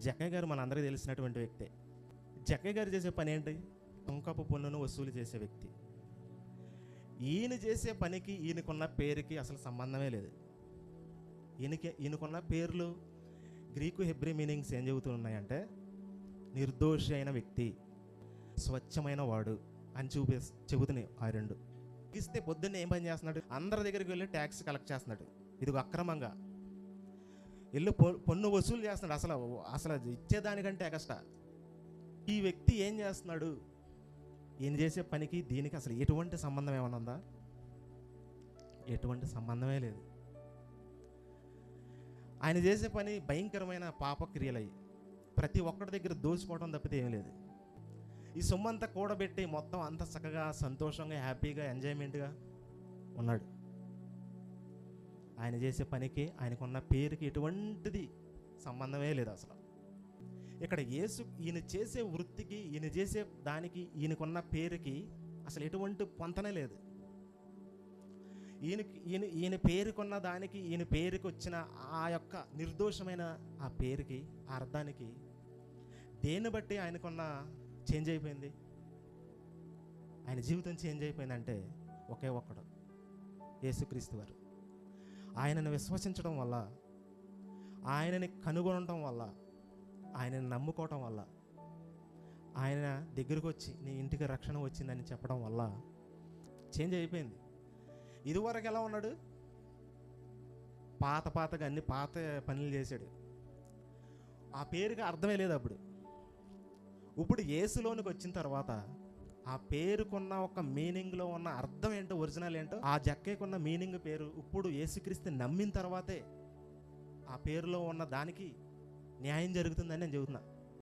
జక్కయ్య గారు మనందరికీ తెలిసినటువంటి వ్యక్తే. జక్కయ్య గారు చేసే పని ఏంటి? సుంకపు పన్నును వసూలు చేసే వ్యక్తి. ఈయన చేసే పనికి ఈయనకున్న పేరుకి అసలు సంబంధమే లేదు. ఈయనకున్న పేర్లు గ్రీకు హెబ్రీ మీనింగ్స్ ఏం చెబుతున్నాయంటే నిర్దోషి అయిన వ్యక్తి, స్వచ్ఛమైన వాడు అని చెబుతున్నాయి ఆ రెండు. ఇస్తే పొద్దున్నే ఏం పని చేస్తున్నాడు? అందరి దగ్గరికి వెళ్ళి ట్యాక్స్ కలెక్ట్ చేస్తున్నాడు. ఇది అక్రమంగా వెళ్ళి పన్ను వసూలు చేస్తున్నాడు. అసలు ఇచ్చేదానికంటే ఎక్స్ట్రా. ఈ వ్యక్తి ఏం చేస్తున్నాడు? ఈయన చేసే పనికి దీనికి అసలు ఎటువంటి సంబంధం ఏమైనా ఉందా? ఎటువంటి సంబంధమే లేదు. ఆయన చేసే పని భయంకరమైన పాపక్రియలయ్యి ప్రతి ఒక్కరి దగ్గర దోచుకోవడం తప్పితే ఏమీ లేదు. ఈ సొమ్మంతా కూడబెట్టి మొత్తం అంత చక్కగా సంతోషంగా హ్యాపీగా ఎంజాయ్మెంట్గా ఉన్నాడు. ఆయన చేసే పనికి ఆయనకున్న పేరుకి ఎటువంటిది సంబంధమే లేదు అసలు. ఇక్కడ యేసు ఈయన చేసే వృత్తికి, ఈయన చేసే దానికి, ఈయనకున్న పేరుకి అసలు ఎటువంటి పొంతనే లేదు. ఈయన పేరుకున్న దానికి, ఈయన పేరుకి వచ్చిన ఆ యొక్క నిర్దోషమైన ఆ పేరుకి, ఆ అర్థానికి దేన్ని బట్టి ఆయనకున్న చేంజ్ అయిపోయింది? ఆయన జీవితం చేంజ్ అయిపోయిందంటే ఒకే ఒక్కడు, యేసుక్రీస్తు వారు. ఆయనను విశ్వసించడం వల్ల, ఆయనని కనుగొనడం వల్ల, ఆయనని నమ్ముకోవటం వల్ల, ఆయన దగ్గరకు వచ్చి నీ ఇంటికి రక్షణ వచ్చిందని చెప్పడం వల్ల చేంజ్ అయిపోయింది. ఇదివరకు ఎలా ఉన్నాడు? పాతగా అన్ని పాత పనులు చేశాడు. ఆ పేరుకి అర్థమే లేదు అప్పుడు. ఇప్పుడు యేసులోనికి వచ్చిన తర్వాత ఆ పేరుకున్న ఒక మీనింగ్లో ఉన్న అర్థం ఏంటో, ఒరిజినల్ ఏంటో, ఆ జక్కయ్యకున్న మీనింగ్ పేరు ఇప్పుడు యేసుక్రీస్తు నమ్మిన తర్వాతే ఆ పేరులో ఉన్న దానికి న్యాయం జరుగుతుందని నేను చెబుతున్నా.